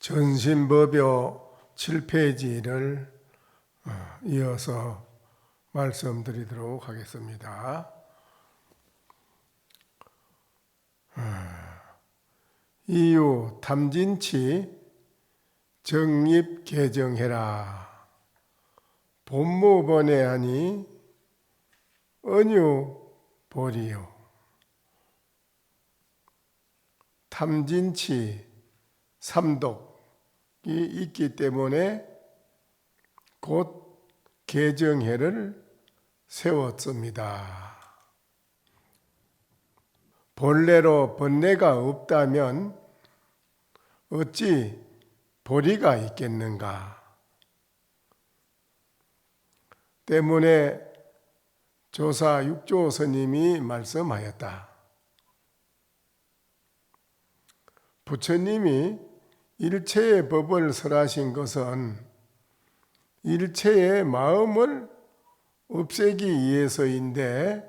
전신법요 7페이지를 이어서 말씀드리도록 하겠습니다. 이유 탐진치 정립 개정해라. 본무번외하니 언유 보리요. 탐진치 삼독이 있기 때문에 곧 개정해를 세웠습니다. 본래로 번뇌가 없다면 어찌 보리가 있겠는가? 때문에 조사 육조 스님이 말씀하였다. 부처님이 일체의 법을 설하신 것은 일체의 마음을 없애기 위해서인데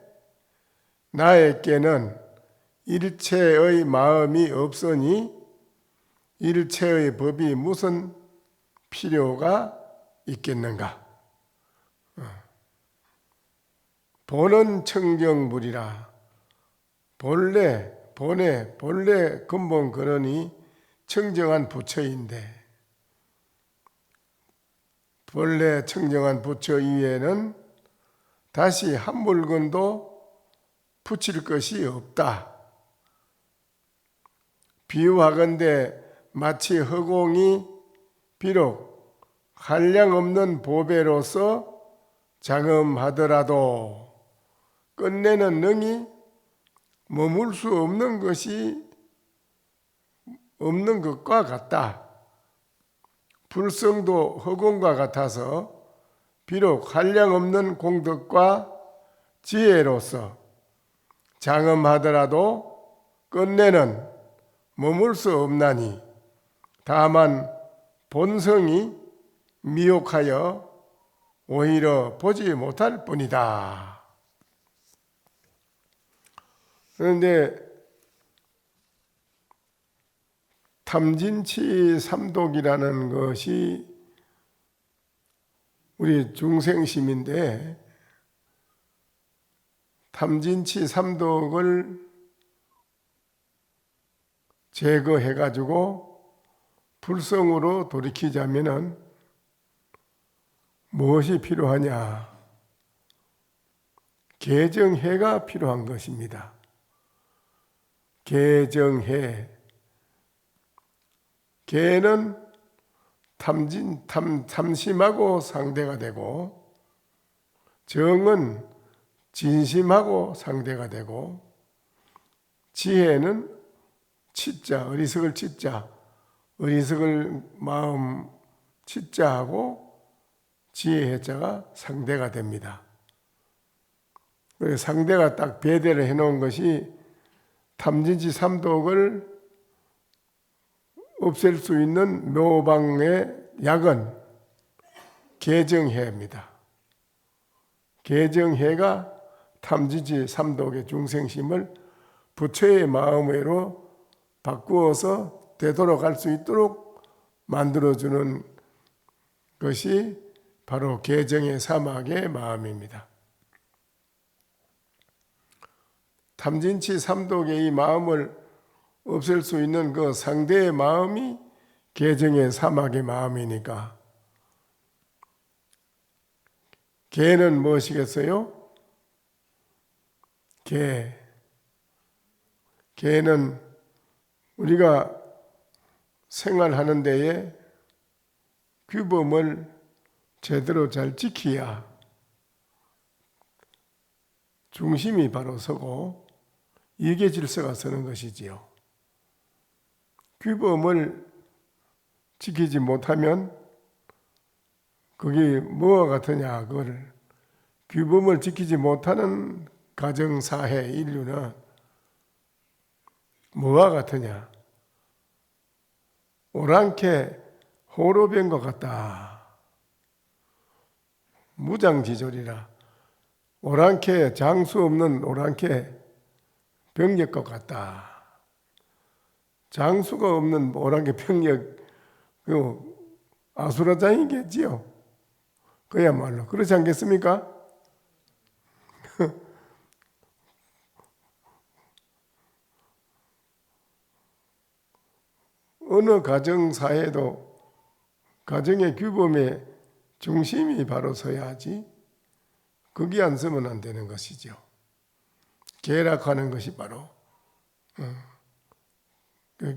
나에게는 일체의 마음이 없으니 일체의 법이 무슨 필요가 있겠는가? 본은 청정물이라. 본래 근본 근원이 청정한 부처인데 본래 청정한 부처 위에는 다시 한 물건도 붙일 것이 없다. 비유하건대 마치 허공이 비록 한량없는 보배로서 장엄하더라도 끝내는 능히 머물 수 없는 것이 없는 것과 같다. 불성도 허공과 같아서 비록 한량없는 공덕과 지혜로서 장엄하더라도 끝내는 머물 수 없나니 다만 본성이 미혹하여 오히려 보지 못할 뿐이다. 그런데 탐진치 삼독이라는 것이 우리 중생심인데 탐진치 삼독을 제거해가지고 불성으로 돌이키자면은 무엇이 필요하냐? 개정해가 필요한 것입니다. 개정해. 개는 탐심하고 상대가 되고 정은 진심하고 상대가 되고 지혜는 치자, 어리석을 치자, 어리석을 마음 치자하고 지혜 해자가 상대가 됩니다. 상대가 딱 배대를 해놓은 것이 탐진치 삼독을 없앨 수 있는 묘방의 약은 개정해입니다. 개정해가 탐진치 삼독의 중생심을 부처의 마음으로 바꾸어서 되돌아갈 수 있도록 만들어주는 것이 바로 개정의 사막의 마음입니다. 탐진치 삼독의 이 마음을 없앨 수 있는 그 상대의 마음이 개정의 사막의 마음이니까 개는 무엇이겠어요? 개는 우리가 생활하는 데에 규범을 제대로 잘 지켜야 중심이 바로 서고 이계 질서가 서는 것이지요. 규범을 지키지 못하면 그게 뭐와 같으냐? 그걸 규범을 지키지 못하는 가정사회 인류는 뭐와 같으냐? 오랑캐 호로된 것 같다. 무장지졸이라 오랑캐 장수 없는 오랑캐 병력 것 같다. 장수가 없는 오랑캐 병력 그 아수라장이겠지요. 그야말로 그렇지 않겠습니까? 어느 가정 사회도 가정의 규범의 중심이 바로 서야 하지, 거기 안 서면 안 되는 것이죠. 계략하는 것이 바로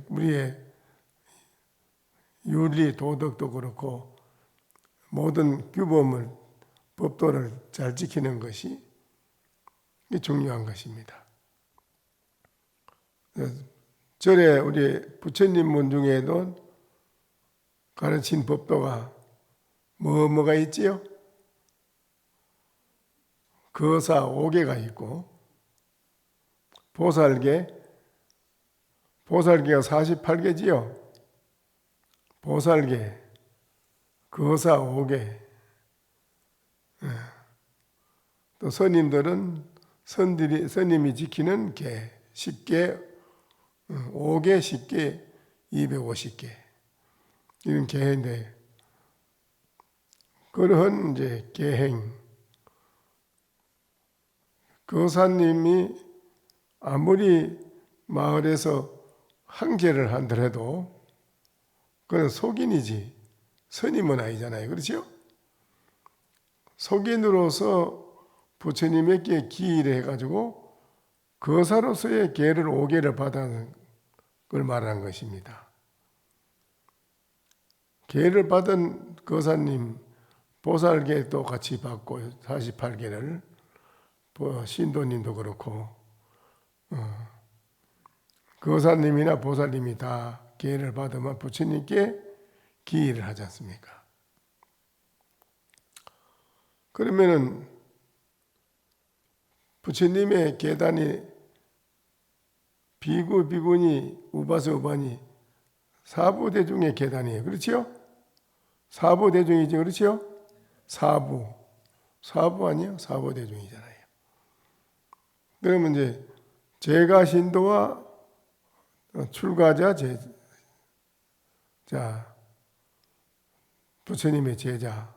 우리의 윤리 도덕도 그렇고 모든 규범을, 법도를 잘 지키는 것이 중요한 것입니다. 절에 우리 부처님 문 중에도 가르친 법도가 뭐가 있지요? 거사 5개가 있고 보살계가 48개지요. 보살계, 거사 5개. 또 스님들은 스님이 지키는 계 10개, 5개, 10개, 250개 이런 계인데, 그러한 이제 계행, 거사님이 아무리 마을에서 항제를 한더라도 그건 속인이지 스님은 아니잖아요. 그렇죠? 속인으로서 부처님에게 기일을 해가지고 거사로서의 계를 5개를 받은 걸 말하는 것입니다. 계를 받은 거사님, 보살계도 같이 받고 48개를, 신도님도 그렇고 거사님이나 보살님이 다 계를 받으면 부처님께 기일을 하지 않습니까? 그러면은 부처님의 계단이 비구, 비구니, 우바서, 우바니 사부대중의 계단이에요. 그렇지요? 사부대중이죠. 그렇지요? 사부 아니에요? 사부대중이잖아요. 그러면 이제 제가 신도와 출가자, 부처님의 제자,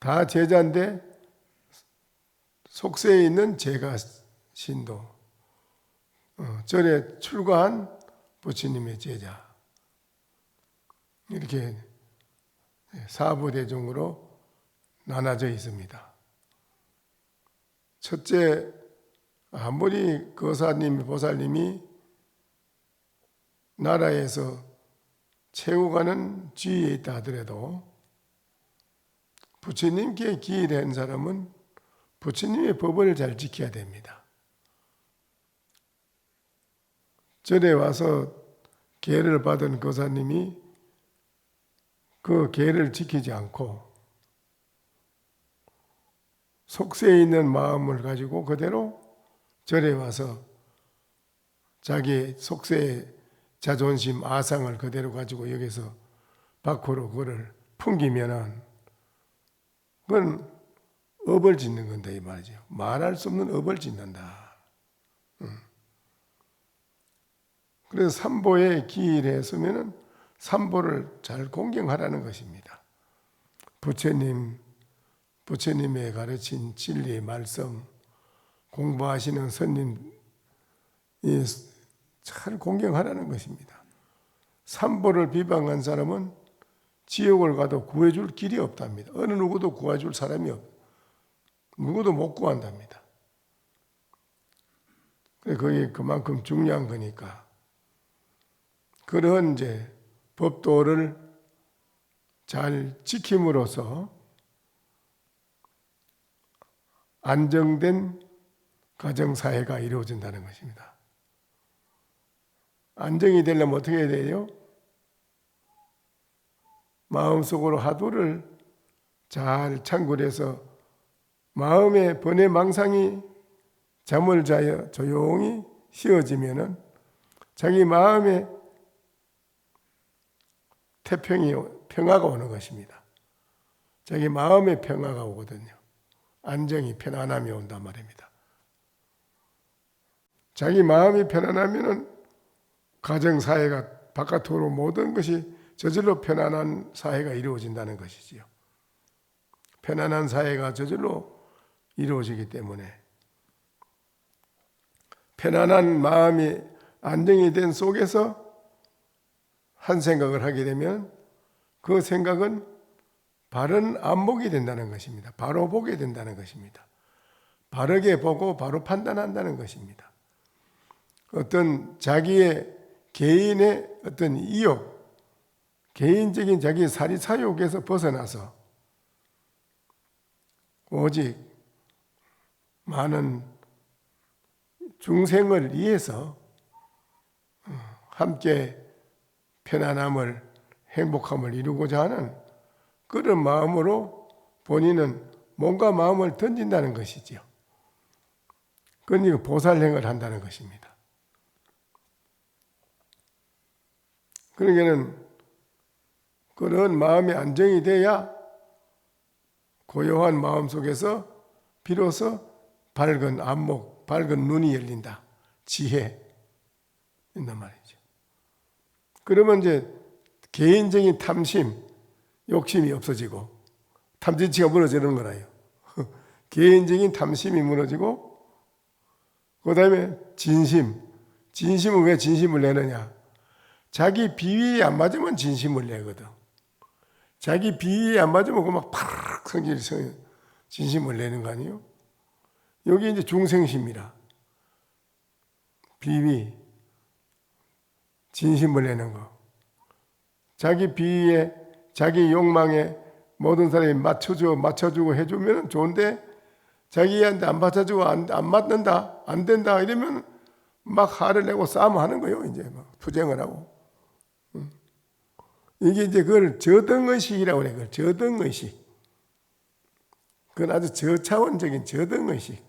다 제자인데 속세에 있는 제가 신도, 절에 출가한 부처님의 제자, 이렇게 사부대중으로 나눠져 있습니다. 첫째, 아무리 거사님, 보살님이 나라에서 채우가는 지위에 있다 하더라도 부처님께 기일한 사람은 부처님의 법을 잘 지켜야 됩니다. 절에 와서 계를 받은 거사님이 그 계를 지키지 않고 속세에 있는 마음을 가지고 그대로 절에 와서 자기 속세의 자존심, 아상을 그대로 가지고 여기서 밖으로 그걸 풍기면은 그건 업을 짓는 건다 이 말이죠. 말할 수 없는 업을 짓는다. 그래서 삼보에 기일했으면은 삼보를 잘 공경하라는 것입니다. 부처님의 가르친 진리의 말씀 공부하시는 스님이 잘 공경하라는 것입니다. 삼보를 비방한 사람은 지옥을 가도 구해줄 길이 없답니다. 어느 누구도 구해줄 사람이 누구도 못 구한답니다. 그게 그만큼 중요한 거니까. 그런 이제 법도를 잘 지킴으로써 안정된 가정사회가 이루어진다는 것입니다. 안정이 되려면 어떻게 해야 돼요? 마음속으로 화두를 잘 창굴해서 마음의 번뇌 망상이 잠을 자여 조용히 쉬어지면은 자기 마음에 평화가 오는 것입니다. 자기 마음의 평화가 오거든요. 안정이, 편안함이 온단 말입니다. 자기 마음이 편안하면은 가정사회가 바깥으로 모든 것이 저절로 편안한 사회가 이루어진다는 것이지요. 편안한 사회가 저절로 이루어지기 때문에 편안한 마음이 안정이 된 속에서 한 생각을 하게 되면 그 생각은 바른 안목이 된다는 것입니다. 바로 보게 된다는 것입니다. 바르게 보고 바로 판단한다는 것입니다. 어떤 자기의 개인의 어떤 이욕, 개인적인 자기 사리사욕에서 벗어나서 오직 많은 중생을 위해서 함께 편안함을, 행복함을 이루고자 하는 그런 마음으로 본인은 몸과 마음을 던진다는 것이지요. 그러니까 보살행을 한다는 것입니다. 그러니까는 그런 마음이 안정이 돼야 고요한 마음 속에서 비로소 밝은 안목, 밝은 눈이 열린다. 지혜 있단 말이죠. 그러면 이제 개인적인 탐심, 욕심이 없어지고 탐진치가 무너지는 거라요. 개인적인 탐심이 무너지고 그 다음에 진심은 왜 진심을 내느냐? 자기 비위에 안 맞으면 진심을 내거든. 자기 비위에 안 맞으면 막 팍 진심을 내는 거 아니에요? 여기 이제 중생심이라 비위, 진심을 내는 거. 자기 비위에, 자기 욕망에 모든 사람이 맞춰주고 해주면 좋은데 자기한테 안 받쳐주고 안 맞는다, 안 된다 이러면 막 화를 내고 싸움하는 거예요. 이제 막 투쟁을 하고. 이게 이제 그걸 저등의식이라고 그래. 그걸 저등의식. 그건 아주 저차원적인 저등의식.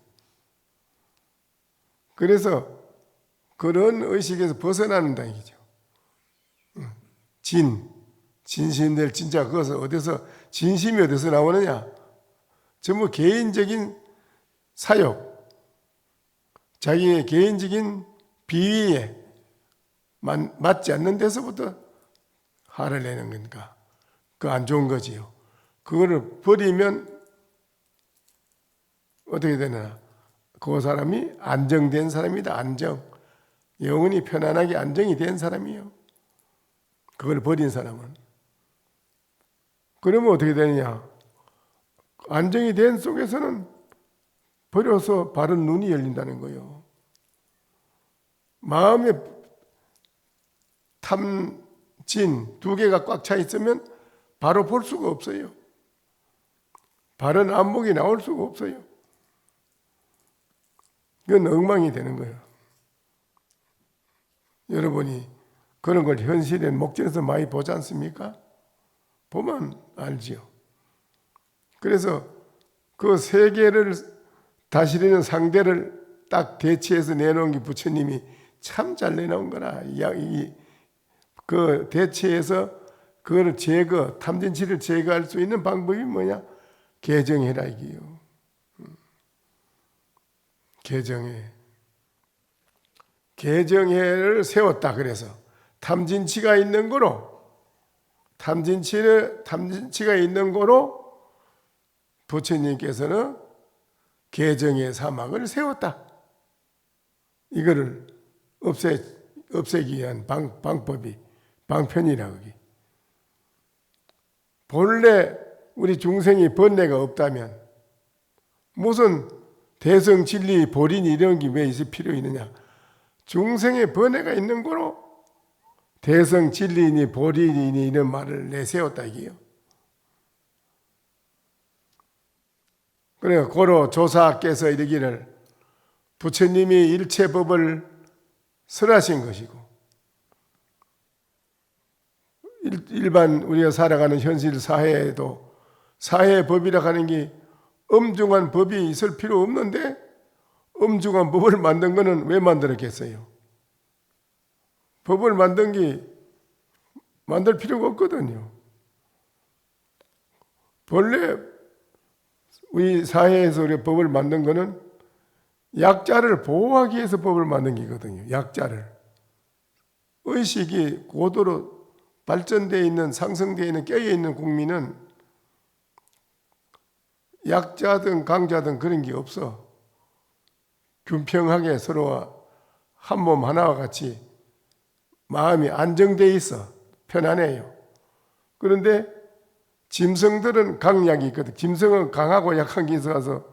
그래서 그런 의식에서 벗어나는다 이거죠. 진심들 진짜 그것은 어디서 진심이 어디서 나오느냐? 전부 개인적인 사욕, 자기의 개인적인 비위에 맞지 않는 데서부터 화를 내는 거니까 그 안 좋은 거지요. 그거를 버리면 어떻게 되나? 그 사람이 안정된 사람이다. 안정. 영혼이 편안하게 안정이 된 사람이요. 그걸 버린 사람은. 그러면 어떻게 되느냐? 안정이 된 속에서는 버려서 바른 눈이 열린다는 거예요. 마음에 탐진 두 개가 꽉 차 있으면 바로 볼 수가 없어요. 바른 안목이 나올 수가 없어요. 이건 엉망이 되는 거예요. 여러분이 그런 걸 현실의 목전에서 많이 보지 않습니까? 보면 알지요. 그래서 그 세 개를 다스리는 상대를 딱 대치해서 내놓은 게 부처님이 참 잘 내놓은 거라. 그 대치해서 그거를 탐진치를 제거할 수 있는 방법이 뭐냐? 개정해라 이게요. 개정해를 세웠다. 그래서 탐진치가 있는 거로 탐진치가 있는 거로 부처님께서는 개정의 사막을 세웠다. 이거를 없애기 위한 방편이라 그게. 본래 우리 중생이 번뇌가 없다면 무슨 대성 진리 보린 이런 게 왜 있을 필요 있느냐? 중생의 번뇌가 있는 거로 대성 진리니 보리니 이런 말을 내세웠다 이게요. 그래서 고로 조사께서 이르기를 부처님이 일체법을 설하신 것이고 일반 우리가 살아가는 현실 사회에도 사회법이라고 하는 게 엄중한 법이 있을 필요 없는데 엄중한 법을 만든 거는 왜 만들었겠어요? 법을 만들 필요가 없거든요. 본래 우리 사회에서 우리 법을 만든 거는 약자를 보호하기 위해서 법을 만든 거거든요. 약자를. 의식이 고도로 발전되어 있는 상승되어 있는 깨어 있는 국민은 약자든 강자든 그런 게 없어. 균평하게 서로 한 몸 하나와 같이 마음이 안정되어 있어. 편안해요. 그런데 짐승들은 강약이 있거든. 짐승은 강하고 약한 게 있어서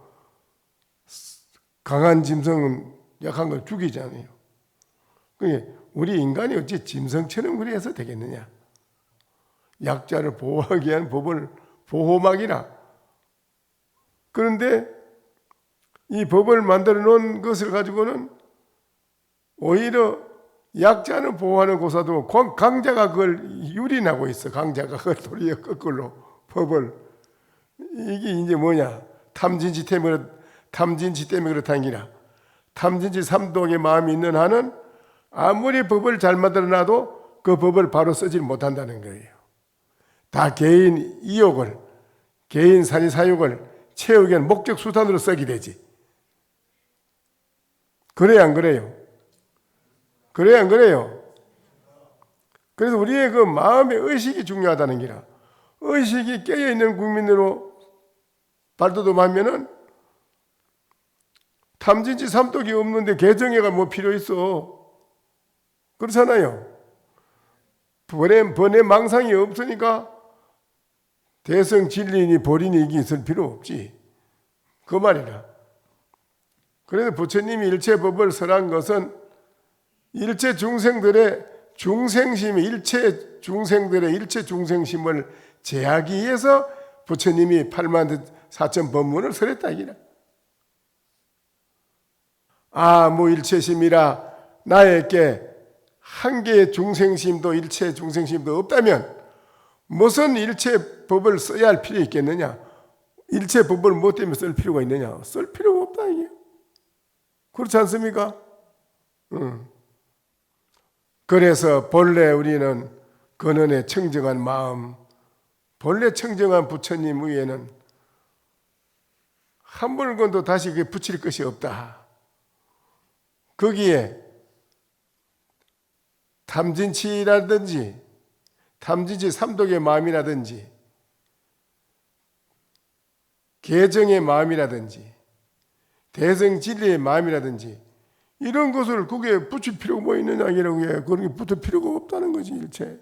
강한 짐승은 약한 걸 죽이잖아요. 우리 인간이 어찌 짐승처럼 그리 해서 되겠느냐. 약자를 보호하기 위한 법을 보호막이라. 그런데 이 법을 만들어 놓은 것을 가지고는 오히려 약자는 보호하는 고사도 강자가 그걸 유린하고 있어. 강자가 그걸 도리어 거꾸로 법을. 이게 이제 뭐냐. 탐진치 때문에 그렇다는 기라. 탐진치 삼독의 마음이 있는 한은 아무리 법을 잘 만들어놔도 그 법을 바로 쓰지 못한다는 거예요. 다 개인 이욕을, 개인 사리사욕을 채우기 위한 목적 수단으로 쓰게 되지. 그래야 안 그래요? 그래야 안 그래요? 그래서 우리의 그 마음의 의식이 중요하다는 기라. 의식이 깨어있는 국민으로 발돋움하면은 탐진치 삼독이 없는데 개정회가 뭐 필요 있어? 그렇잖아요. 번뇌 망상이 없으니까 대성 진리니 보리니 이게 있을 필요 없지. 그 말이라. 그래서 부처님이 일체법을 설한 것은 일체 중생들의 중생심이 일체 중생심을 제하기 위해서 부처님이 8만 4천 법문을 설했다 이기라. 일체심이라 나에게 한 개의 중생심도 일체 중생심도 없다면 무슨 일체 법을 써야 할 필요 있겠느냐? 일체 법을 뭐 때문에 쓸 필요가 있느냐? 쓸 필요가 없다 이게. 그렇지 않습니까? 그래서 본래 우리는 근원의 청정한 마음, 본래 청정한 부처님 위에는 한 물건도 다시 붙일 것이 없다. 거기에 탐진치라든지 탐진치 삼독의 마음이라든지 개정의 마음이라든지 대성진리의 마음이라든지 이런 것을 거기에 붙일 필요가 뭐 있느냐 이라고 해. 그런 게 붙을 필요가 없다는 거지 일체.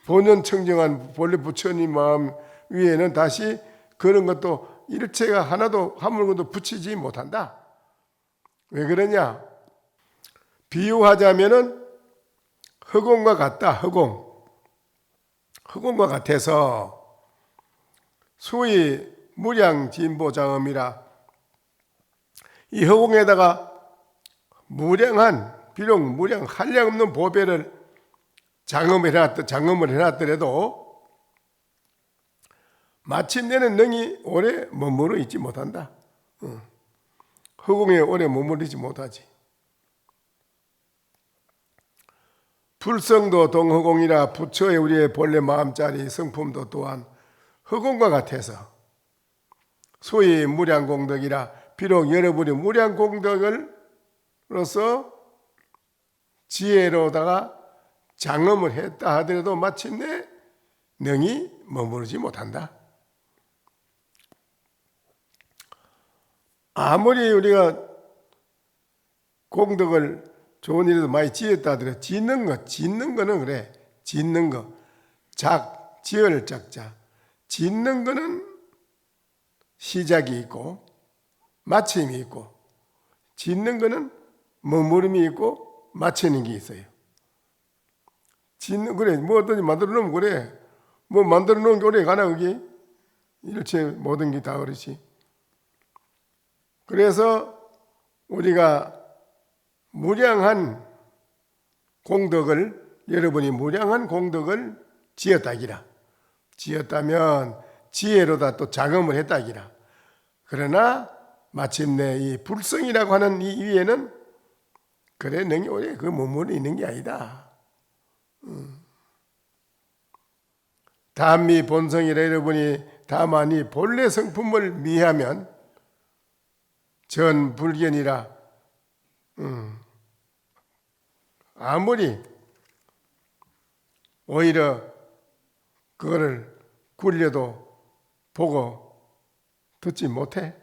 본연 청정한 본래 부처님 마음 위에는 다시 그런 것도 일체가 하나도 한 물건도 붙이지 못한다. 왜 그러냐? 비유하자면은 허공과 같다. 허공과 같아서 소위 무량진보장엄이라 이 허공에다가 비록 무량 한량없는 보배를 장엄을 해놨더라도 마침내는 능히 오래 머무르 있지 못한다. 허공에 오래 머무르지 못하지. 불성도 동허공이라 부처의 우리의 본래 마음자리 성품도 또한 허공과 같아서 소위 무량공덕이라 비록 여러분이 무량공덕으로서 지혜로다가 장엄을 했다 하더라도 마침내 능히 머무르지 못한다. 아무리 우리가 공덕을 좋은 일에도 많이 지었다 하더라도 짓는 거는 그래. 짓는 거. 지을 작자. 짓는 거는 시작이 있고 마침이 있고 짓는 거는 머무름이 있고 마치는 게 있어요. 짓는 그래. 뭐 어떤지 만들어 놓으면 그래. 뭐 만들어 놓은 게 오래 가나 그게? 일체 모든 게 다 그렇지. 그래서 우리가 무량한 공덕을 여러분이 무량한 공덕을 지었다기라. 지었다면 지혜로다 또 장엄을 했다기라. 그러나 마침내 이 불성이라고 하는 이 위에는 그래 능히 오래 그 머무르 있는 게 아니다. 단미 본성이라 여러분이 다만 이 본래 성품을 미하면 전 불견이라 아무리 오히려 그거를 굴려도 보고 듣지 못해.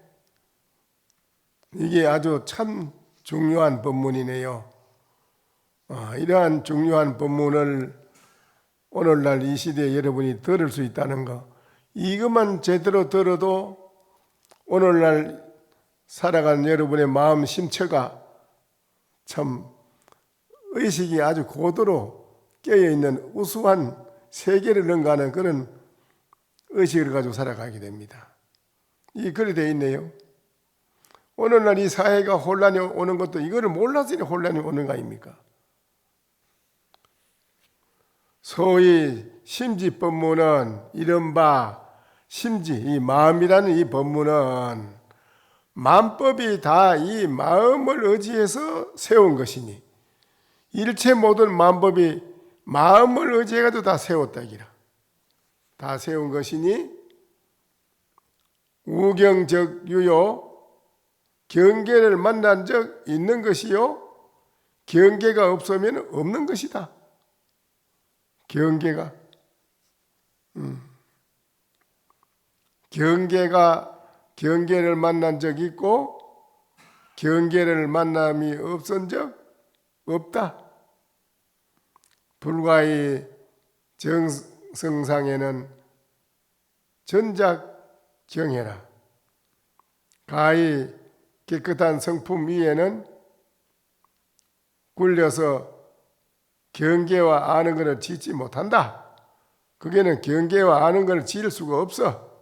이게 아주 참 중요한 법문이네요. 이러한 중요한 법문을 오늘날 이 시대에 여러분이 들을 수 있다는 거, 이것만 제대로 들어도 오늘날 살아가는 여러분의 마음 심처가 참 의식이 아주 고도로 깨어있는 우수한 세계를 능가하는 그런 의식을 가지고 살아가게 됩니다. 이 글이 되어 있네요. 오늘날 이 사회가 혼란이 오는 것도 이거를 몰라서 혼란이 오는 거 아닙니까? 소위 심지법문은 이른바 심지, 이 마음이라는 이 법문은 만법이 다 이 마음을 의지해서 세운 것이니 일체 모든 만법이 마음을 의지해가지고 다 세웠다기라. 다 세운 것이니 우경적 유요, 경계를 만난 적 있는 것이요, 경계가 없으면 없는 것이다. 경계를 만난 적 있고 경계를 만남이 없은 적 없다. 불가의 정성상에는 전작경해라. 가히 깨끗한 성품 위에는 굴려서 경계와 아는 것을 짓지 못한다. 그게는 경계와 아는 것을 지을 수가 없어.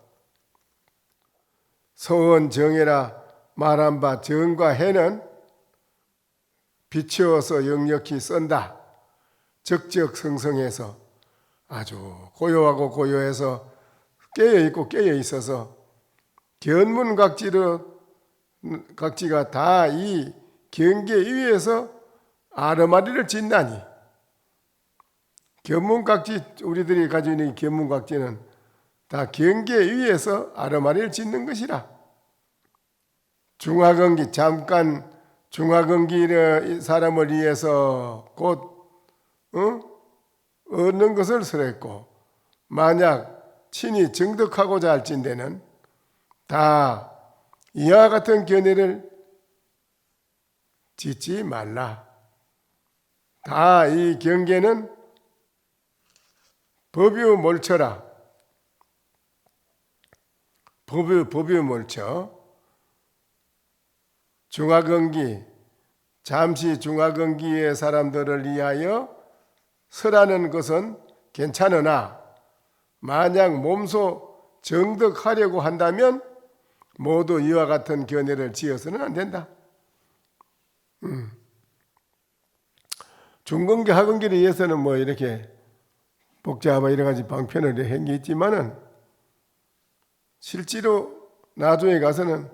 서원 정해라 말한 바 정과 해는 비추어서 역력히 쓴다. 적적성성해서 아주 고요하고 고요해서 깨어있고 깨어있어서 견문각지가 다 이 경계 위에서 아르마리를 짓나니, 견문각지, 우리들이 가지고 있는 견문각지는 다 경계 위에서 아르마리를 짓는 것이라. 중화건기, 잠깐 중화건기의 사람을 위해서 곧 얻는 것을 설했고, 만약 친히 정득하고자 할진대는 다 이와 같은 견해를 짓지 말라. 다 이 경계는 법유 몰처라. 법유 몰처. 중화건기, 잠시 중화건기의 사람들을 위하여 설하는 것은 괜찮으나 만약 몸소 정득하려고 한다면 모두 이와 같은 견해를 지어서는 안 된다. 중건기, 하건기를 위해서는 뭐 이렇게 복잡한 여러 가지 방편을 한 게 있지만은 실제로 나중에 가서는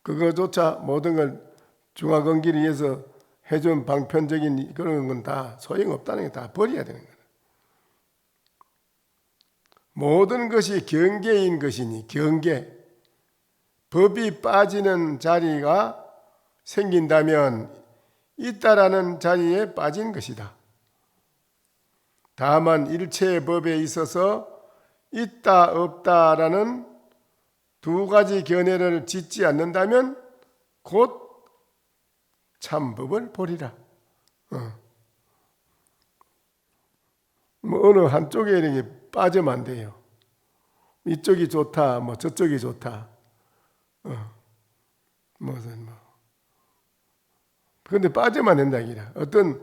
그거조차 모든 걸 중화건기를 위해서 해준 방편적인 그런 건 다 소용없다는 게 다 버려야 되는 거예요. 모든 것이 경계인 것이니 경계. 법이 빠지는 자리가 생긴다면 있다라는 자리에 빠진 것이다. 다만 일체의 법에 있어서 있다 없다라는 두 가지 견해를 짓지 않는다면 곧 참법을 보리라. 뭐 어느 한쪽에 이렇게 빠지면 안 돼요. 이쪽이 좋다, 뭐 저쪽이 좋다. 그런데 빠지면 안 된다 기라. 어떤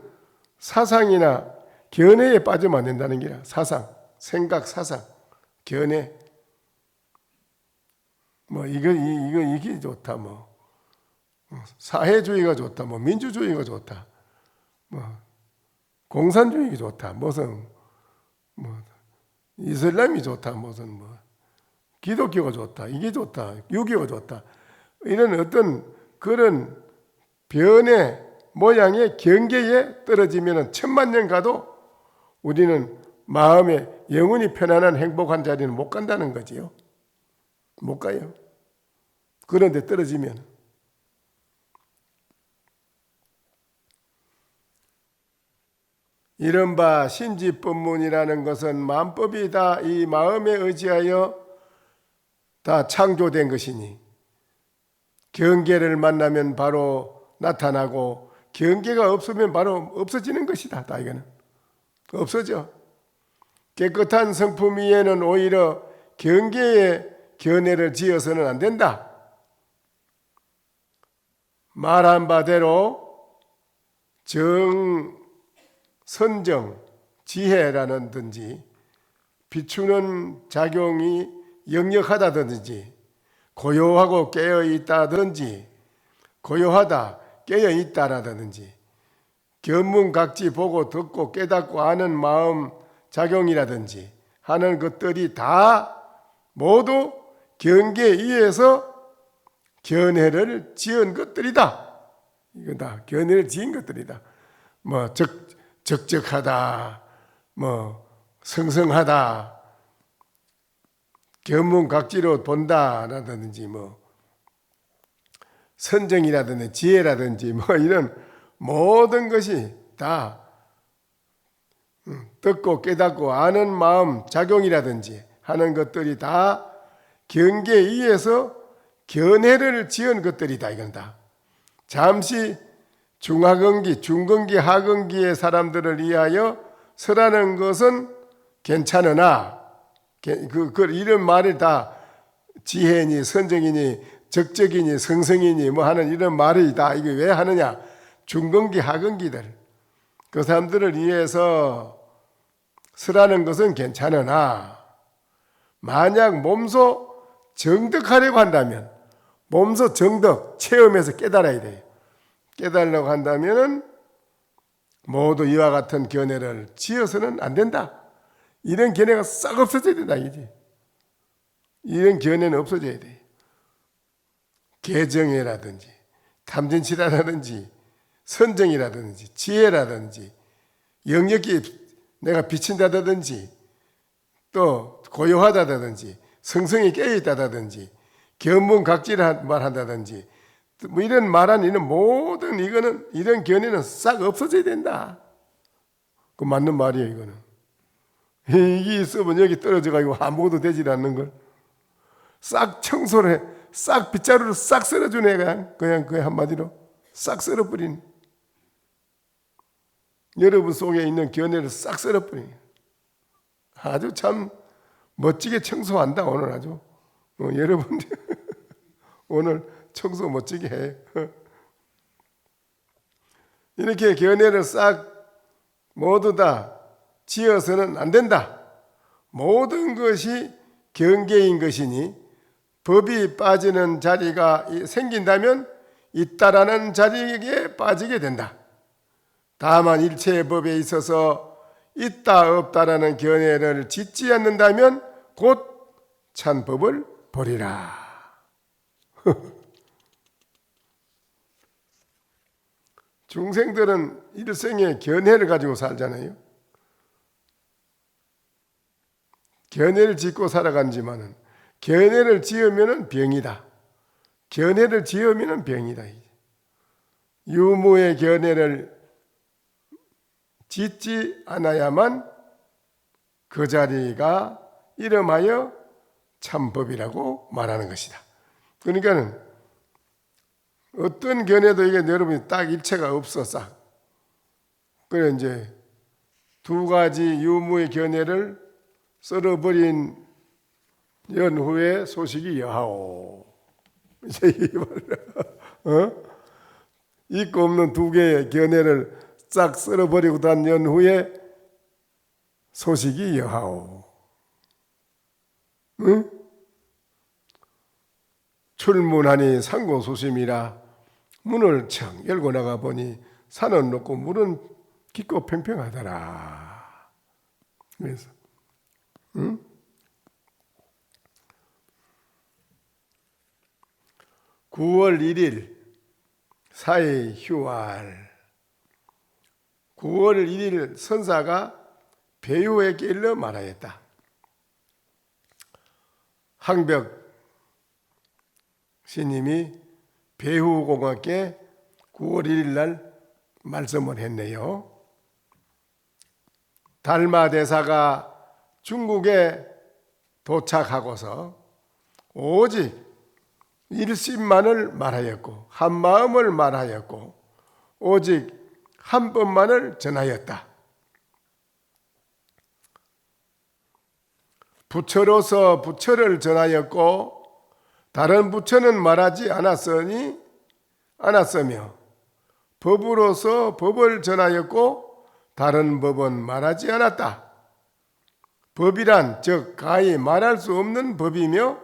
사상이나 견해에 빠지면 안 된다는 기라. 사상, 생각, 사상, 견해. 뭐 이게 좋다, 뭐 사회주의가 좋다, 뭐 민주주의가 좋다, 뭐 공산주의가 좋다, 무슨 뭐 이슬람이 좋다, 무슨 뭐 기독교가 좋다, 이게 좋다, 유교가 좋다, 이런 어떤 그런 변의 모양의 경계에 떨어지면 천만 년 가도 우리는 마음에 영원히 편안한 행복한 자리는 못 간다는 거지요. 못 가요. 그런데 떨어지면 이른바 신지법문이라는 것은 만법이 다 이 마음에 의지하여 다 창조된 것이니 경계를 만나면 바로 나타나고 경계가 없으면 바로 없어지는 것이다. 다 이거는 없어져. 깨끗한 성품 위에는 오히려 경계에 견해를 지어서는 안 된다. 말한 바대로 선정, 지혜라든지 비추는 작용이 역력하다든지 고요하고 깨어있다든지 고요하다, 깨어있다라든지 견문각지 보고 듣고 깨닫고 아는 마음 작용이라든지 하는 것들이 다 모두 경계에 의해서 견해를 지은 것들이다. 이거 다 견해를 지은 것들이다. 뭐 적적하다, 뭐 성성하다, 견문각지로 본다라든지 뭐 선정이라든지 지혜라든지 뭐 이런 모든 것이 다 듣고 깨닫고 아는 마음 작용이라든지 하는 것들이 다 경계에 의해서 견해를 지은 것들이다. 이건 다 잠시 중하근기, 중근기, 하근기의 사람들을 위하여 설하는 것은 괜찮으나 이런 말이 다 지혜니 선정이니 적적이니 성성이니 뭐 하는 이런 말이 다 이게 왜 하느냐? 중근기, 하근기들 그 사람들을 위해서 설하는 것은 괜찮으나 만약 몸소 정득하려고 한다면 몸소 정득 체험해서 깨달아야 돼요. 깨달으려고 한다면 모두 이와 같은 견해를 지어서는 안 된다. 이런 견해가 싹 없어져야 된다. 이제 이런 견해는 없어져야 돼. 개정이라든지 탐진치라든지 선정이라든지 지혜라든지 영역이 내가 비친다든지 또 고요하다든지 성성이 깨어있다든지 견문각지를 말한다든지 뭐 이런 말한 이런 모든 이거는 이런 견해는 싹 없어져야 된다. 그 맞는 말이에요. 이거는 이게 있으면 여기 떨어져 가지고 아무것도 되질 않는 걸 싹 청소를 해, 싹 빗자루로 싹 썰어주네. 그냥 그 한마디로 싹 썰어버린 여러분 속에 있는 견해를 싹 썰어버린 아주 참 멋지게 청소한다. 오늘 아주 여러분 오늘 청소 멋지게 해. 이렇게 견해를 싹 모두 다 지어서는 안 된다. 모든 것이 경계인 것이니 법이 빠지는 자리가 생긴다면 있다라는 자리에 빠지게 된다. 다만 일체의 법에 있어서 있다 없다라는 견해를 짓지 않는다면 곧 찬법을 버리라. 중생들은 일생에 견해를 가지고 살잖아요. 견해를 짓고 살아간지만은 견해를 지으면은 병이다. 견해를 지으면은 병이다. 유무의 견해를 짓지 않아야만 그 자리가 이름하여 참법이라고 말하는 것이다. 그러니까는 어떤 견해도 이게 여러분이 딱 일체가 없어 싹. 그래 이제 두 가지 유무의 견해를 썰어버린 연후에 소식이 여하오. 이제 이 말이야. 있고 없는 두 개의 견해를 싹 썰어버리고 난 연후에 소식이 여하오. 응? 출문하니 상고소심이라 문을 청 열고 나가 보니 산은 높고 물은 깊고 평평하더라. 그래서 응? 9월 1일 사의 휴활 9월 1일 선사가 배후에게 일러 말하였다. 항벽 스님이 배후공학께 9월 1일 날 말씀을 했네요. 달마 대사가 중국에 도착하고서 오직 일심만을 말하였고 한마음을 말하였고 오직 한 번만을 전하였다. 부처로서 부처를 전하였고 다른 부처는 말하지 않았으며 법으로서 법을 전하였고 다른 법은 말하지 않았다. 법이란 즉 가히 말할 수 없는 법이며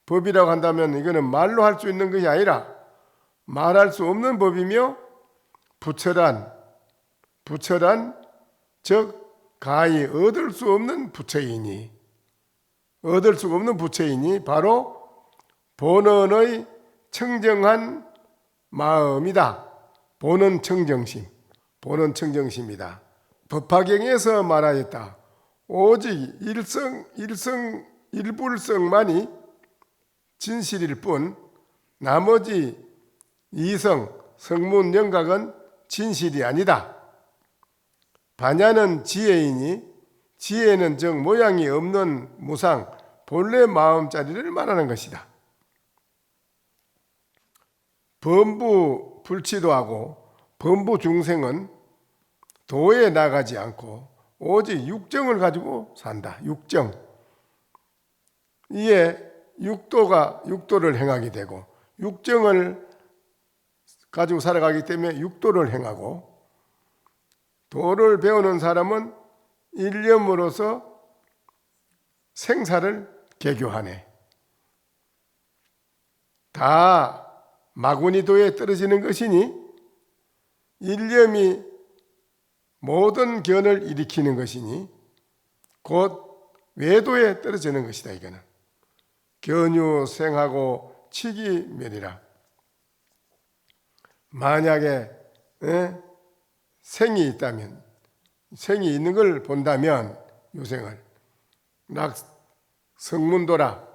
법이라고 한다면 이거는 말로 할 수 있는 것이 아니라 말할 수 없는 법이며 부처란 즉 가히 얻을 수 없는 부처이니 바로 본원의 청정한 마음이다. 본원 청정심이다. 법화경에서 말하였다. 오직 일불성만이 진실일 뿐 나머지 이성, 성문, 영각은 진실이 아니다. 반야는 지혜이니 지혜는 즉 모양이 없는 무상 본래 마음자리를 말하는 것이다. 범부 불치도하고 범부 중생은 도에 나가지 않고 오직 육정을 가지고 산다. 육정. 이에 육도를 행하게 되고 육정을 가지고 살아가기 때문에 육도를 행하고 도를 배우는 사람은 일념으로서 생사를 개교하네. 다 마구니도에 떨어지는 것이니 일념이 모든 견을 일으키는 것이니 곧 외도에 떨어지는 것이다. 이거는 견유생하고 치기멸이라. 만약에 생이 있다면 생이 있는 걸 본다면 유생을 성문도라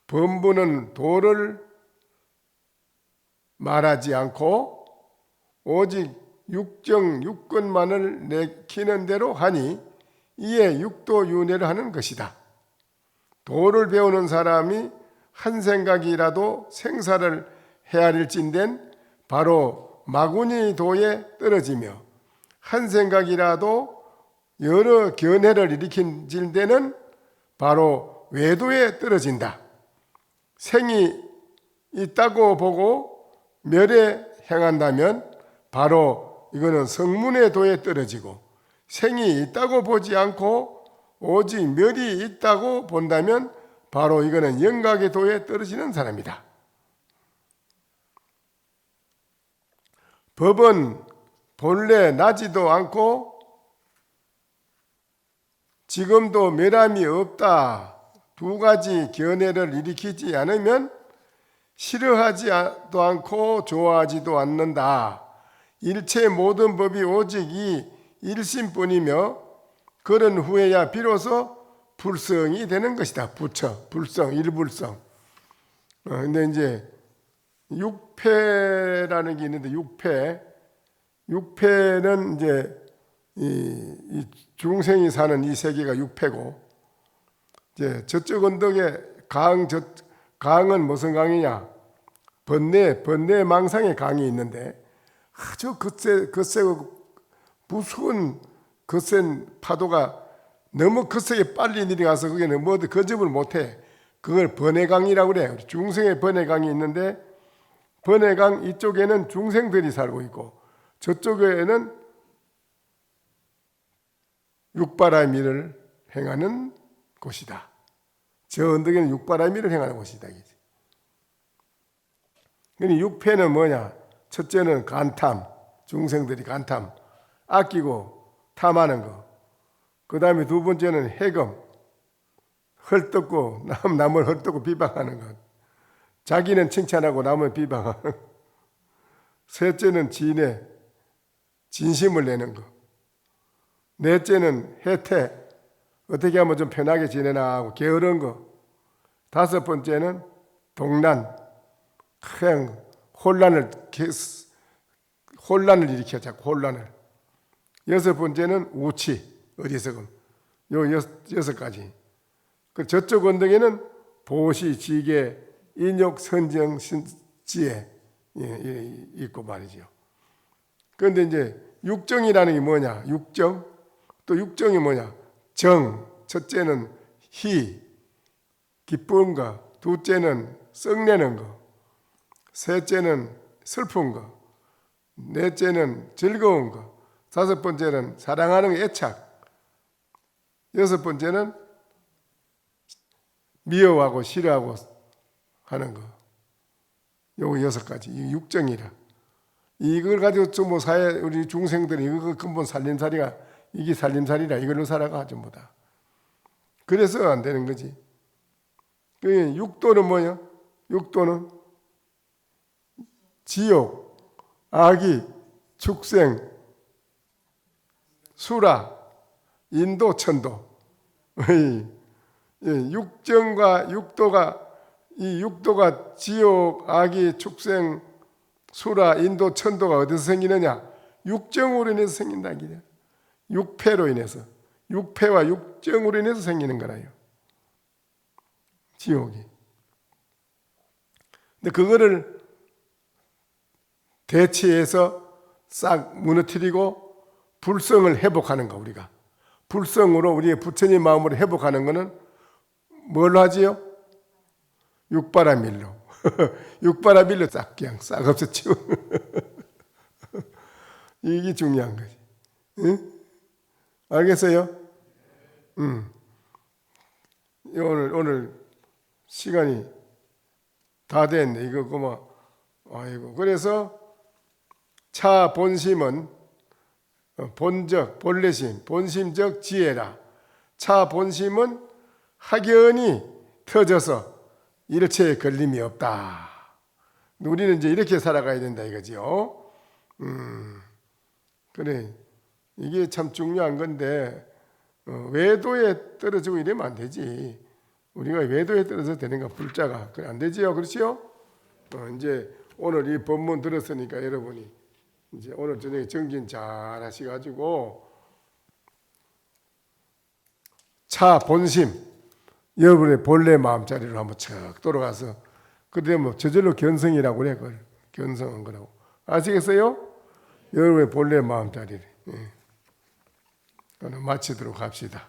범부는 도를 말하지 않고 오직 육정 육근만을 내키는 대로 하니 이에 육도윤회를 하는 것이다. 도를 배우는 사람이 한 생각이라도 생사를 헤아릴진된 바로 마구니 도에 떨어지며 한 생각이라도 여러 견해를 일으킨 데는 바로 외도에 떨어진다. 생이 있다고 보고 멸에 행한다면 바로 이거는 성문의 도에 떨어지고 생이 있다고 보지 않고 오직 멸이 있다고 본다면 바로 이거는 영각의 도에 떨어지는 사람이다. 법은 본래 나지도 않고 지금도 멸함이 없다. 두 가지 견해를 일으키지 않으면 싫어하지도 않고 좋아하지도 않는다. 일체 모든 법이 오직 이 일심뿐이며 그런 후에야 비로소 불성이 되는 것이다. 불성, 일불성. 근데 이제 육패라는 게 있는데 육패는 이제 이 중생이 사는 이 세계가 육패고 이제 저쪽 언덕에 강은 무슨 강이냐? 번뇌망상의 강이 있는데 아주 거세고 무서운 거센 파도가 너무 거세게 빨리 내려가서 거기는 뭐 거접을 못해. 그걸 번뇌강이라고 그래요. 중생의 번뇌강이 있는데 번뇌강 이쪽에는 중생들이 살고 있고 저쪽에는 육바라밀을 행하는 곳이다. 저 언덕에는 육바라밀을 행하는 곳이다. 그러니 육패는 뭐냐? 첫째는 간탐, 중생들이 간탐, 아끼고 탐하는 거. 그 다음에 두 번째는 해금, 헐뜯고 남을 헐뜯고 비방하는 것. 자기는 칭찬하고 남을 비방하는 것. 셋째는 진해, 진심을 내는 것. 넷째는 해태, 어떻게 하면 좀 편하게 지내나 하고 게으른 거. 다섯 번째는 동난, 그냥 혼란을 일으켜 자꾸 혼란을. 여섯 번째는 우치, 어리석음. 요 여섯 가지. 그 저쪽 언덕에는 보시, 지계, 인욕, 선정, 지혜 있고 말이죠. 그런데 이제 육정이라는 게 뭐냐? 육정. 또 육정이 뭐냐? 정. 첫째는 희, 기쁜 거. 둘째는 썩내는 거. 셋째는 슬픈 거. 넷째는 즐거운 거. 다섯 번째는 사랑하는 애착. 여섯 번째는 미워하고 싫어하고 하는 거. 요거 여섯 가지. 이 육정이라. 이걸 가지고 좀 뭐 사회 우리 중생들이 이거 근본 살림살이가 이게 살림살이라 이걸로 살아가 전부 다. 그래서 안 되는 거지. 그 육도는 뭐야? 육도는 지옥, 악이, 축생, 수라, 인도, 천도. 육정과 육도가 이 육도가 지옥, 악이, 축생, 수라, 인도, 천도가 어디서 생기느냐? 육정으로 인해서 생긴다. 육패로 인해서. 육패와 육정으로 인해서 생기는 거라요. 지옥이. 근데 그거를 대체해서 싹 무너뜨리고 불성을 회복하는 거 우리가. 불성으로 우리의 부처님 마음으로 회복하는 거는 뭘로 하지요? 육바라밀로. 육바라밀로 싹 그냥 싹 없애치워. 이게 중요한 거지. 응? 알겠어요? 오늘 시간이 다 됐네. 이거 그만. 아이고. 그래서 차 본심은 본적, 본래심, 본심적 지혜라. 차 본심은 학연이 터져서 일체에 걸림이 없다. 우리는 이제 이렇게 살아가야 된다 이거지요. 그래. 이게 참 중요한 건데 외도에 떨어지고 이러면 안 되지. 우리가 외도에 떨어져서 되는가 불자가 안 되지요. 그렇지요? 이제 오늘 이 법문 들었으니까 여러분이 이제 오늘 저녁에 정진 잘 하셔가지고 차 본심 여러분의 본래 마음자리로 한번 척 돌아가서 그때 뭐 저절로 견성이라고 그래. 그걸 견성한 거라고. 아시겠어요? 여러분의 본래 마음자리를. 오늘 마치도록 합시다.